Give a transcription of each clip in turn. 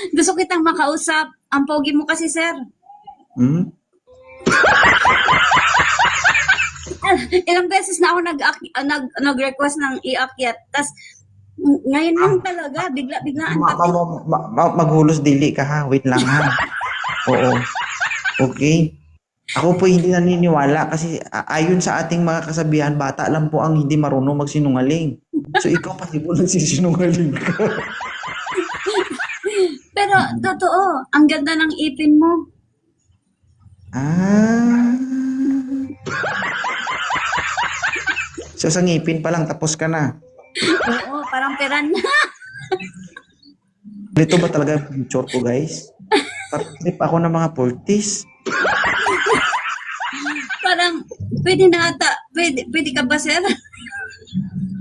Gusto kitang makausap. Ang pogi mo kasi, sir. Hmm? Ilang beses na ako nag-request ng iakyat. Tas, ngayon lang talaga, bigla-biglaan pati. Maghulos dili ka ha. Wait lang ha. Oo. Okay. Ako po hindi naniniwala kasi ayon sa ating mga kasabihan, bata lang po ang hindi marunong magsinungaling. So ikaw pasibo nagsisinungaling ka. Pero, totoo, ang ganda ng ipin mo. Ah. So sa ngipin pa lang tapos ka na. Oo, parang peran na. Dito ba talaga yung future ko, guys? Trip ako ng mga 40s. Parang, pwede na ata. Pwede ka ba, sir?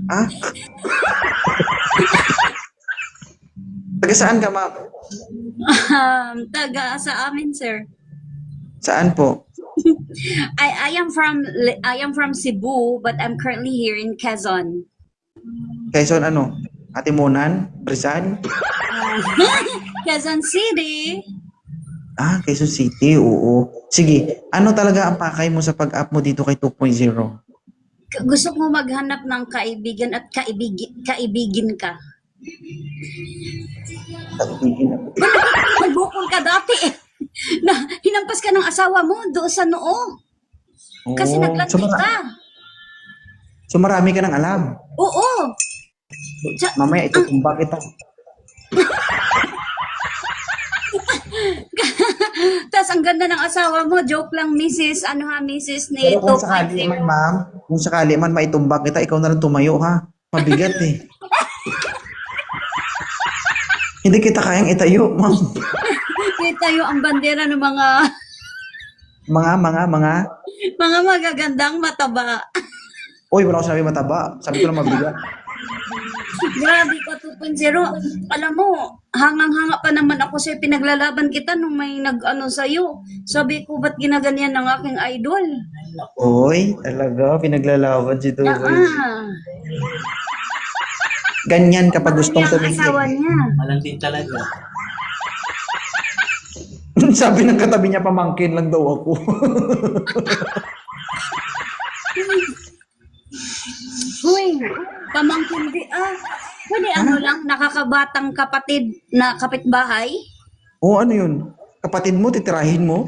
Ah? Taga saan ka, ma'am? Taga sa amin, sir. Saan po? I am from Cebu, but I'm currently here in Quezon. Quezon ano? Atimunan? Rizal? Quezon City. Ah, Quezon City, oo. Sige, ano talaga ang pakay mo sa pag-up mo dito kay 2.0? Gusto mo maghanap ng kaibigan at kaibigin ka. Nagbukol ka dati eh. Na hinampas ka ng asawa mo doon sa noo. Kasi naglandi ka. So marami ka ng alam. Oo. Mamaya itutumba kita. Tas ang ganda ng asawa mo. Joke lang, Mrs. Ano ha, Mrs. ni Pero kung sakali man, ma'am, kung sakali man maitumba kita, ikaw na lang tumayo ha. Mabigat eh. Hindi kita kayang itayo, ma'am. Tayo ang bandera ng mga Mga. magagandang mataba. Uy, wala ko sinabi mataba. Sabi ko lang mabigat. Grabe ka 2.0. Alam mo, hangang-hanga pa naman ako sa'yo. Pinaglalaban kita nung may nag-ano sa'yo. Sabi ko, ba't ginaganyan ng aking idol? Uy, talaga, pinaglalaban si Tuboy. Ah, Ganyan kapag gustong ang asawa tumigil. niya. Malandi talaga. Sabi ng katabi niya, pamangkin lang daw ako. Huy, pamangkin di pwede ano lang, nakakabatang kapatid na kapitbahay? Oo, ano yun? Kapatid mo, titirahin mo?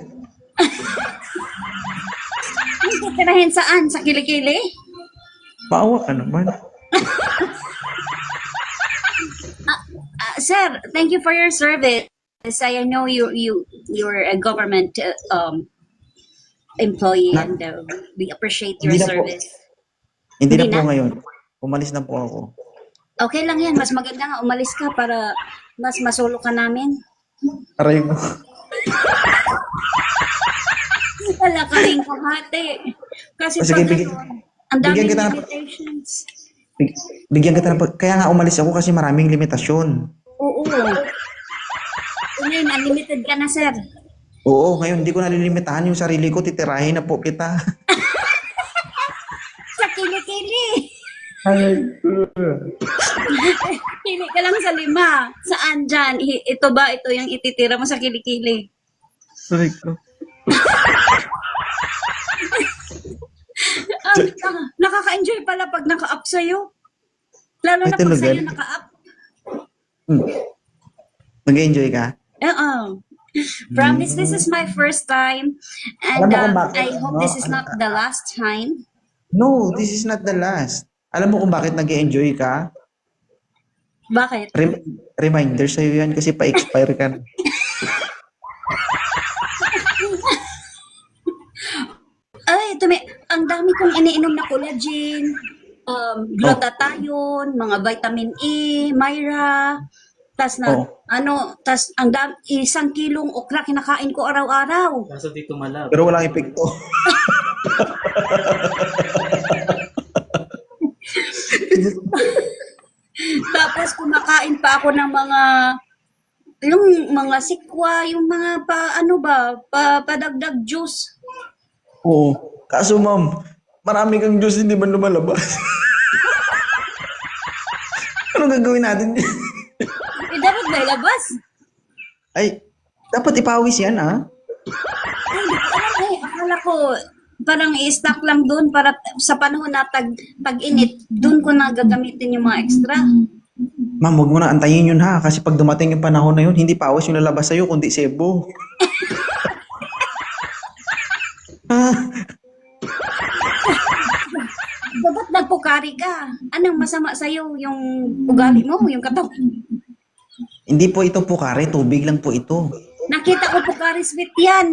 Ang titirahin saan? Sa kilikili? Maawa ka naman. Sir, thank you for your service. I know you're a government employee and we appreciate your Hindi na po. service. Hindi na Hindi po na? ngayon. Umalis na po ako. Okay lang yan. Mas maganda nga umalis ka para mas masulo ka namin. Aray mo. Wala ka rin kahati. Kasi Sige, pag bigyan- ang daming bigyan kita ng- limitations. Bigyan kita ng kaya nga umalis ako kasi maraming limitasyon. Oo. Ngayon, unlimited ka na, sir. Oo, ngayon hindi ko nalilimitahan yung sarili ko, titirahin na po kita. Sa kilikili. Ay, Pili ka lang sa 5. Saan dyan? Ito ba? Ito yung ititira mo sa kilikili. sorry ko. Nakaka-enjoy pala pag naka-up sa'yo. Lalo Ay, na pag talaga? sa'yo naka-up. Nag-enjoy ka? Oo. Promise, this is my first time. And Alam mo kung bakit, I hope no? this is not the last time. No, this is not the last. Alam mo kung bakit nag-enjoy ka? Bakit? Reminder sa'yo yan kasi pa-expire ka na. Ay, ang dami kong iniinom na collagen, glutathione, mga vitamin E, Myra, tas na, Oh. tas ang 1 kilong okra kinakain ko araw-araw. Kaso dito malab. Pero walang epekto. Tapos kumakain pa ako ng yung mga sikwa, yung mga padagdag juice. Oo. Kaso ma'am, marami kang Diyos hindi man lumalabas. Ano gagawin natin? Dapat may labas. Ay, dapat ipawis yan, ah. Ay, di ko alam eh. Akala ko parang i-stock lang doon para sa panahon na tag-init, doon ko na gagamitin yung mga extra. Ma'am, huwag mo na antayin yun ha. Kasi pag dumating yung panahon na yun, hindi pawis yung lalabas sa'yo, kundi sebo. Ah, Ba't nagpukari ka? Anong masama sa'yo? Yung ugali mo? Yung katawan? hindi po ito pukari, tubig lang po ito. Nakita ko pukari sweet yan.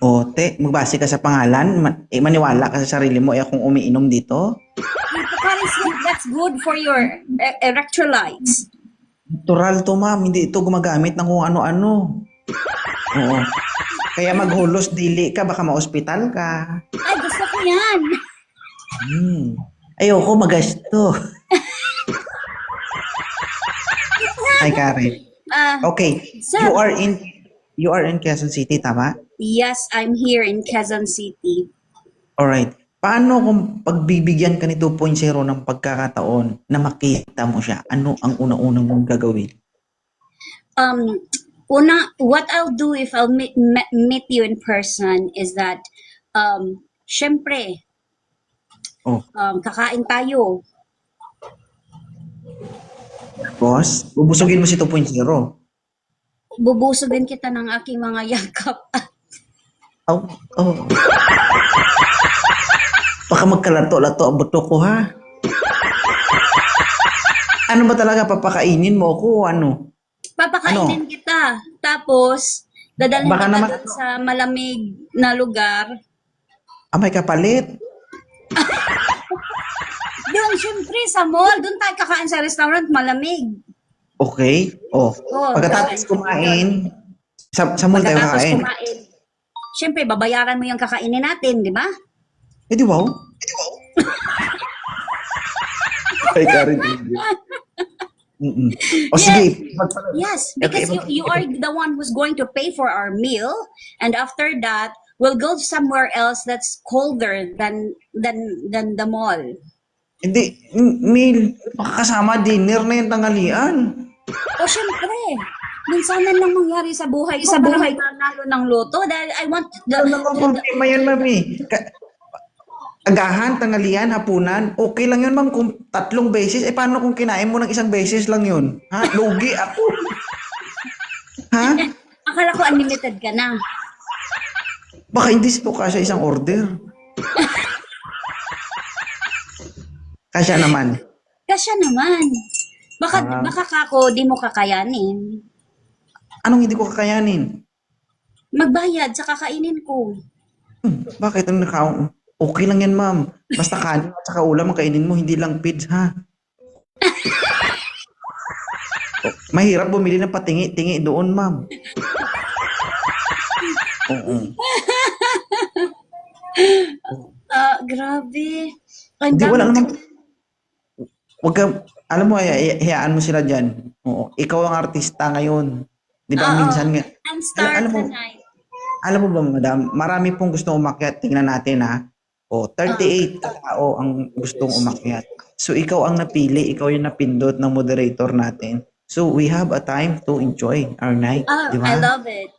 O, te, magbase ka sa pangalan, maniwala ka sa sarili mo, eh kung umiinom dito. Yung pukari sweet, that's good for your electrolytes. Natural to, ma'am. Hindi ito gumagamit ng kung ano-ano. Oo. Kaya maghulos dili ka, baka ma-hospital ka. Ay, gusto ko yan. Ayoko magasto. Ay, Karen. Okay. sir. You are in Quezon City, tama? Yes, I'm here in Quezon City. Alright. Paano kung pagbibigyan ka ni 2.0 ng pagkakataon na makita mo siya? Ano ang una-unang mong gagawin? What I'll do if I'll meet you in person is that, syempre, Oh, kakain tayo. boss, bubusugin mo si 2.0. Bubusugin kita ng aking mga yakap. Oh, oh. Baka magkalato-lato ang buto ko, ha? Ano ba talaga, papakainin mo ako o ano? Papakainin kita. Tapos, dadalhin Baka kita naman- doon sa malamig na lugar. May kapalit. Doon, syempre, sa mall. Doon tayo kakain sa restaurant, malamig. Okay. Oh. Oo, Pagkatapos kakain. kumain, sa mall tayo Pagkatapos kakain. kumain. Syempre, babayaran mo yung kakainin natin, di ba? Eh, di wow? Ay, Karen. O sige. Yes, Okay, because you are the one who's going to pay for our meal, and after that, we'll go somewhere else that's colder than the mall. Hindi, meal. Makakasama dinner na yung tanghalian. O syempre, minsanan lang mangyari sa buhay ko. Sa buhay ko, nalo ng loto dahil I want Ano naman problema yan, mami? Agahan, tanghalian, hapunan, okay lang yun, ma'am, kung 3 beses. Eh, paano kung kinain mo ng 1 beses lang yun? Ha? Lugi ako. Ha? akala ko unlimited ka na. Baka hindi ito kasya isang order. Kasya naman. Kasya naman. Baka kako, di mo kakayanin. Anong hindi ko kakayanin? Magbayad sa kakainin ko. Bakit? Okay lang yan, ma'am. Basta kanin at saka ulam ang kainin mo, hindi lang pids, ha? Mahirap bumili ng patingi-tingi doon, ma'am. Oo. Grabe. Ang Hindi, wala dami- naman. Huwag ka, alam mo, hayaan mo sila dyan. Oo. Ikaw ang artista ngayon. Di ba, Oo. minsan nga. I'm star Alam mo, tonight. Alam mo ba, madam, marami pong gustong umakyat. Tingnan natin, ha? O, 38 tao ang gustong umakyat. So, ikaw ang napili. Ikaw yung napindot ng moderator natin. So, we have a time to enjoy our night. Oh, Di ba? I love it.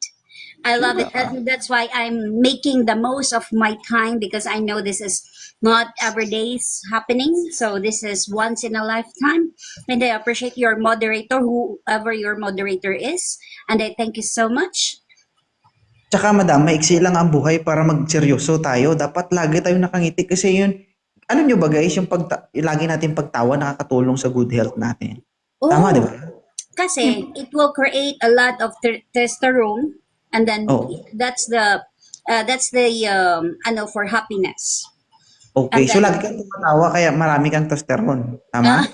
I love it. That's why I'm making the most of my time because I know this is not every day's happening. So this is once in a lifetime. And I appreciate your moderator, whoever your moderator is. And I thank you so much. Tsaka, madam, maiksi lang ang buhay para magseryoso tayo. Dapat lagi tayo nakangiti kasi yun, alam nyo ba guys, yung lagi natin pagtawa nakakatulong sa good health natin. Tama, di ba? Kasi it will create a lot of testosterone, and then that's the for happiness. Okay, so And then- lagi kang tumatawa kaya marami kang testosterone. Tama?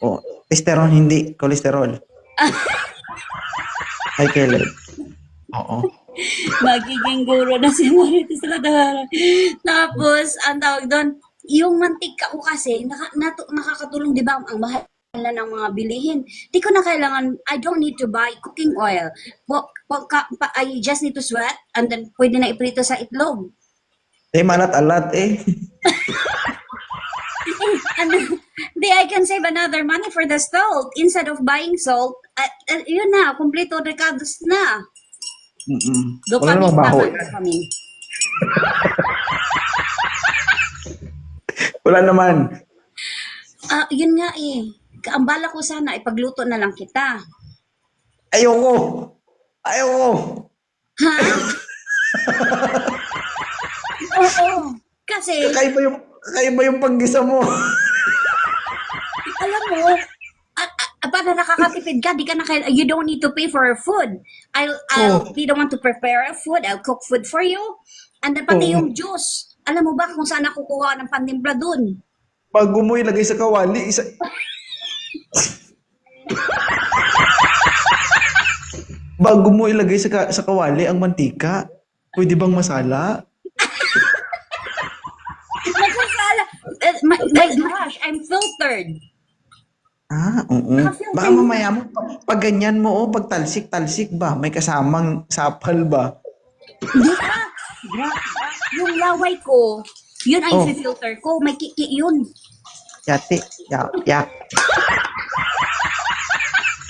O, testosterone, hindi cholesterol. Ay, Caleb. Oo. Magiging guro na si Marites Ladara. Tapos, ang tawag doon, yung mantika ko kasi, nakakatulong, di ba, ang mahal na ng mga bilihin. Di ko na kailangan, I don't need to buy cooking oil. I just need to sweat and then pwede na iprito sa itlog. Eh, malat-alat eh. And then I can save another money for the salt. Instead of buying salt, Yun na, kumpleto recados na. Wala namang baho. Dopamine. Wala naman. Yun nga eh. Ang bala ko sana, ipagluto na lang kita. Ayoko. Ayoko. Ha? Oo. Kasi, Kakaiba yung paggisa mo. alam mo, para nakakatipid ka, you don't need to pay for food. I'll be the one to prepare food. I'll cook food for you. And then pati yung juice. Alam mo ba kung saan ako kukuha ng pantimpla dun? Bago mo ilagay sa kawali, bago mo ilagay sa kawali ang mantika, pwede bang masala? Nagkasala. My gosh, I'm filtered. Oo. Baka mamaya mo, pag ganyan mo, pag talsik-talsik ba, may kasamang sapal ba? Hindi ka. Yung laway ko, yun ay filter ko. May kiki yun. Yati, yak.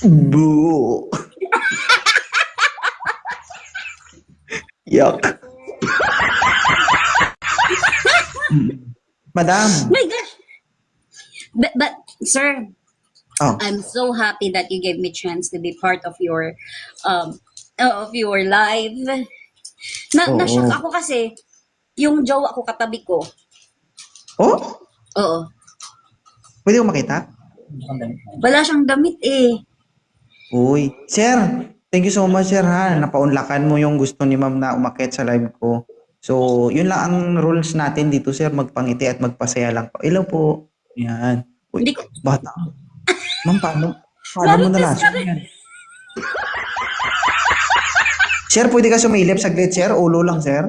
Boo. Yak. Madam. My gosh. But sir, Oh. I'm so happy that you gave me chance to be part of your life. Na-shock ako kasi yung jowa ko katabi ko. Oh? Oo. Pwede ko makita? Wala siyang damit eh. Uy. Sir, thank you so much, sir, ha. Napaunlakan mo yung gusto ni ma'am na umakyat sa live ko. So, yun lang ang rules natin dito, sir. Magpangiti at magpasaya lang po. Hello po. Yan. Uy, Hindi ko- bata. Ma'am, paano mo nalasan yan? Sir, pwede ka sumilip saglit, sir? Ulo lang, sir?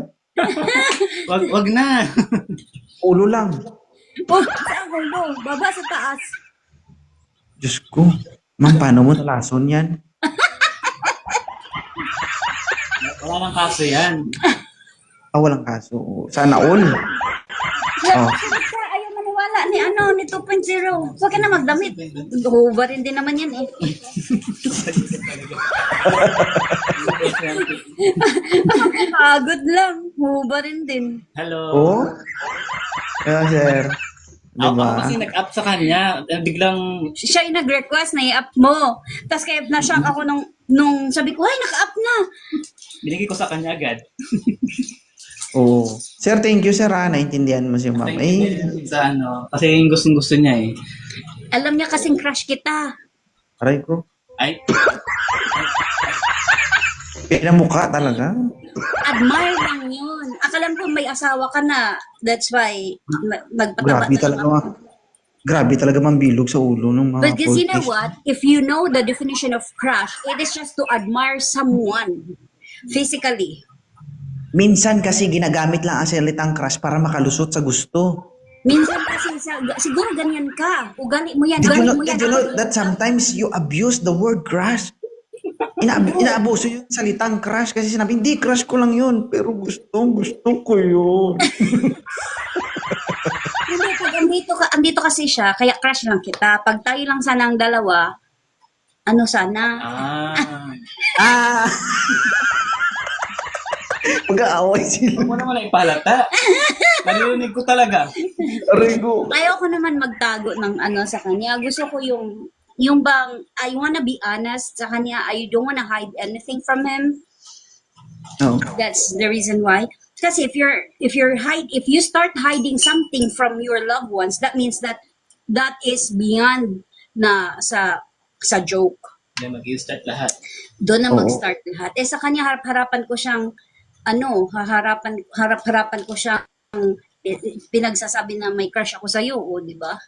Wag na. Ulo lang. Oh, saan ulo? Baba sa taas. Diyos ko. Ma'am, paano mo nalason yan? Wala nang kaso yan. Walang kaso. Sana all. Oh. Sir, ayaw maniwala ni 2.0. Huwag ka na magdamit. Hubarin din naman yan eh. Pagod lang. Hubarin din. Hello. Oh? Kaya, sir. Ako Diba? kasi nag-up sa kanya. Biglang, Siya yung nag-request na i-up mo. Tapos kaya na-shock ako nung sabi ko, ay, naka-up na. binigay ko sa kanya agad. Oh. Sir, thank you, sir, ha. Naintindihan mo si ma'am. Sa kasi yung gustong-gusto niya eh. Alam niya kasing crush kita. Aray ko. Ay, Pinamukha talaga. Admire lang yun. Akalam ko may asawa ka na. That's why nagpataba Grabe na talaga, lang ako. Grabe talaga mambilog sa ulo ng mga But because you know cultists. what? If you know the definition of crush, it is just to admire someone physically. Minsan kasi ginagamit lang ang salitang crush para makalusot sa gusto. Minsan kasi siguro ganyan ka. Ugali mo yan. Did you Ugali know, mo yan. did you know that sometimes you abuse the word crush? Inaabuso yung salitang crush kasi sinabi, hindi, crush ko lang yun. Pero gusto ko yun. Hindi, pag andito kasi siya, kaya crush lang kita. Pag tayo lang sana ang dalawa, ano sana? Ah! Mag-aaway sila. huwag mo naman na ipalata. Narinig ko talaga. Arigo. Ayoko naman magtago ng ano sa kanya. Gusto ko yung bang, I wanna be honest sa kanya. I don't wanna hide anything from him. No. That's the reason why. Kasi if you start hiding something from your loved ones, that means that is beyond na sa joke. Yan, mag-i-start lahat. Doon na Oo. mag-start lahat. Eh sa kanya harap-harapan ko siyang harap-harapan ko siyang pinagsasabi na may crush ako sa iyo, di ba?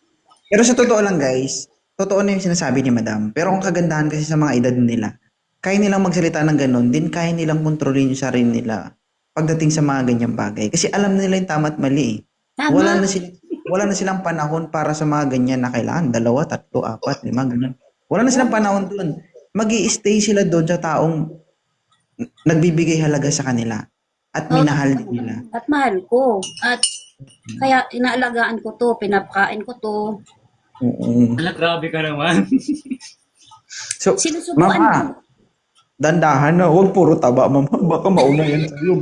Pero sa totoo lang, guys, totoo na yung sinasabi ni Madam. Pero ang kagandahan kasi sa mga edad nila, kaya nilang magsalita ng ganun, din kaya nilang kontrolin yung sarili nila pagdating sa mga ganyang bagay. Kasi alam nila yung tama at mali eh. Tama. Wala na silang panahon para sa mga ganyan na kailangan 2, 3, 4, 5, ganun. Wala na silang panahon doon. Mag-i-stay sila doon sa taong nagbibigay halaga sa kanila at minahal din nila. At mahal ko. At kaya inaalagaan ko to, pinapakain ko to. Oo. Ala, grabe ka naman. So, Sinusubuan mama, ko. dandahan na. Huwag puro taba, mama. Baka mauna yan sa'yo.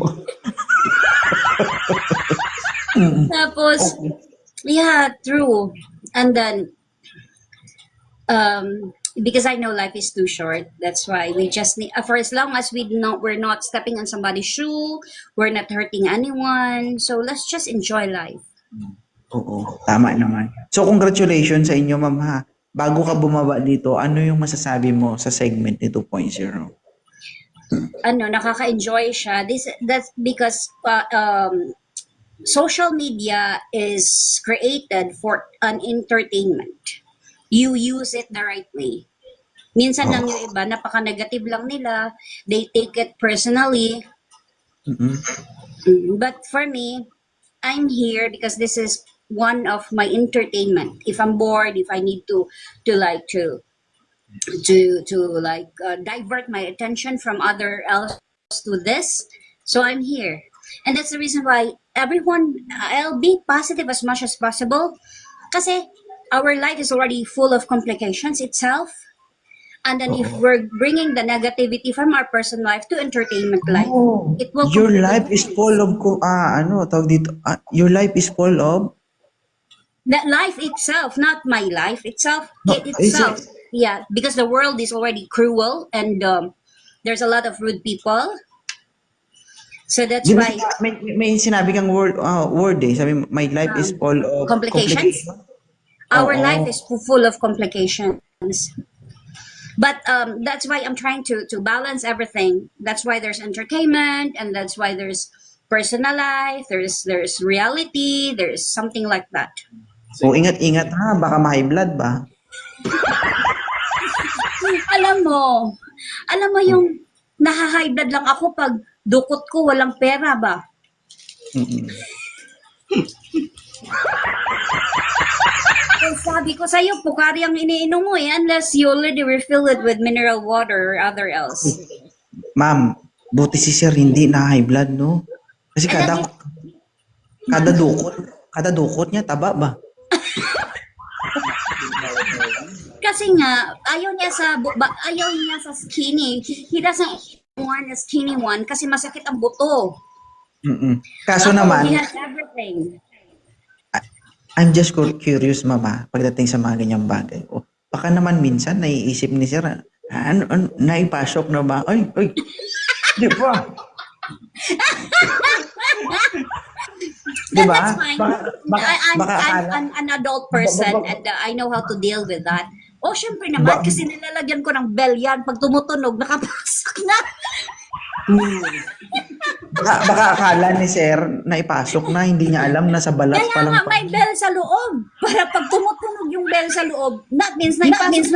Tapos, yeah, true. And then, because I know life is too short, that's why we just need, for as long as we're not stepping on somebody's shoe, we're not hurting anyone, so let's just enjoy life. Oo, tama naman. So, congratulations sa inyo, ma'am, ha. Bago ka bumaba dito, ano yung masasabi mo sa segment ni 2.0? Nakaka-enjoy siya. That's because social media is created for an entertainment. You use it the right way. Minsan lang yung iba, napaka-negative lang nila. They take it personally. But for me, I'm here because this is one of my entertainment. If I'm bored, if I need to divert my attention from other else to this, so I'm here. And that's the reason why I'll be positive as much as possible kasi our life is already full of complications itself. And then if we're bringing the negativity from our personal life to entertainment life, it will Your complicate life is things. full of, tawag dito, your life is full of, That life itself, not my life itself, No, it is itself. it- Yeah, because the world is already cruel and there's a lot of rude people. So that's di ba, why may sinabi kang word sabi, my life is full of complications. Our Oo. life is full of complications. But that's why I'm trying to balance everything. That's why there's entertainment, and that's why there's personal life. There's reality. There's something like that. O, ingat-ingat ha, baka ma-high blood ba? Alam mo yung naha-high blood lang ako pag dukot ko walang pera ba? Kaya sabi ko sa'yo, pukari ang iniinom mo unless you already refill it with mineral water or other else. Ma'am, buti si sir hindi na high blood, no? Kasi kada dukot niya taba ba? Kasi nga, ayaw niya sa skinny. He doesn't want a skinny one kasi masakit ang buto. Kaso He naman, has everything. I'm just curious, mama, pagdating sa mga ganyang bagay. O, baka naman minsan naiisip ni sir, naipasok na ba? Ay, di ba? Di ba? That's fine. I'm an adult person Baka- and I know how to deal with that. O, syempre naman, kasi nilalagyan ko ng bell yan. Pag tumutunog, nakapasok na. Baka akala ni sir na ipasok na, hindi niya alam na sa balat pa Kaya lang. nga, may bell sa loob. Para pag tumutunog yung bell sa loob, that means na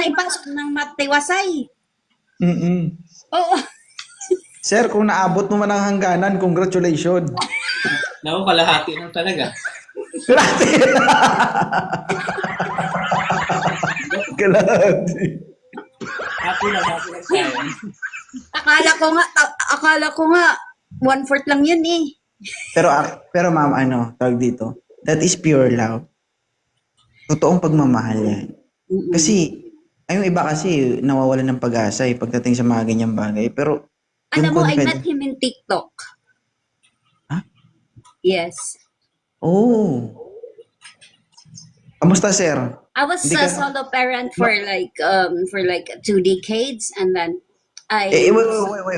ipasok ng matiwasay. Oo. Sir, kung naabot mo man ang hangganan, congratulations. Naku, kalahati na talaga. Kalahati. Happy na tayo. Akala ko nga, 1/4 lang yun eh. Pero ma'am, tawag dito, that is pure love. Totoong pagmamahal yan. Kasi, yung iba kasi nawawalan ng pag-asa pagdating sa mga ganyang bagay. Pero, Alam mo, I confidence- met him in TikTok. Huh? Yes. Oh. Kamusta, sir? I was Hindi a ka- solo parent for like 2 decades and then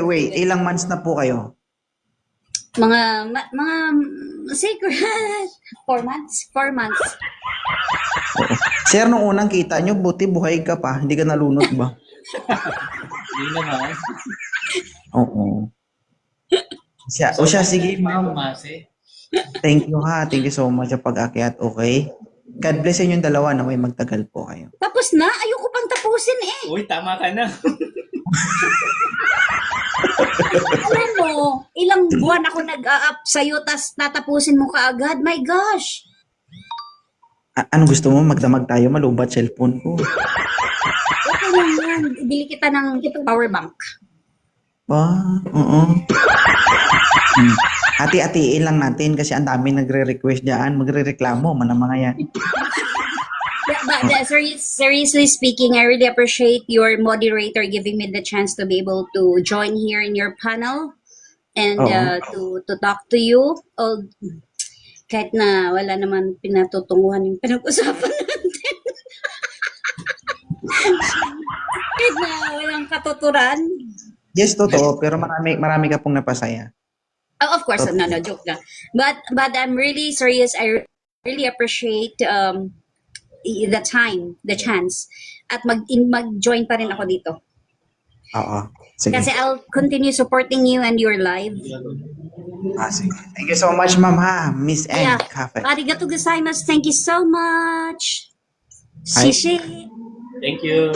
Wait. Ilang months na po kayo? mga secret 4 months. Sir, nung unang kita nyo, buti buhay ka pa. Hindi ka nalunod ba? Hindi naman. Oo. Siya, sige, ma'am. Masi. Thank you ha. Thank you so much sa pag-akyat. Okay? God bless sa inyong dalawa na may magtagal po kayo. Tapos na, ayoko pang tapusin eh. Uy, tama ka na. Alam mo, ilang buwan ako nag-up sa'yo tas tatapusin mo kaagad. My gosh. Anong gusto mo? Magdamag tayo, malubat cellphone ko. Okay lang yan. Ibili kita ng power bank. Oo. Hati-hatiin lang natin kasi ang dami nagre-request diyan, magre-reklamo man ang mga yan. Seriously speaking, I really appreciate your moderator giving me the chance to be able to join here in your panel and to talk to you. Kahit na wala naman pinatutunguhan yung pinag-usapan natin. Kahit na walang katuturan. Yes, totoo. Pero marami ka pong napasaya. Oh, of course, no, joke lang. But I'm really serious. I really appreciate the time, the chance. At mag-join pa rin ako dito. Oo. Sige. Kasi I'll continue supporting you and your live. Sige. Thank you so much, ma'am, ha? Miss N. Yeah. Cafe. Arigatou gozaimasu. Thank you so much. Hi. Shishi. Thank you.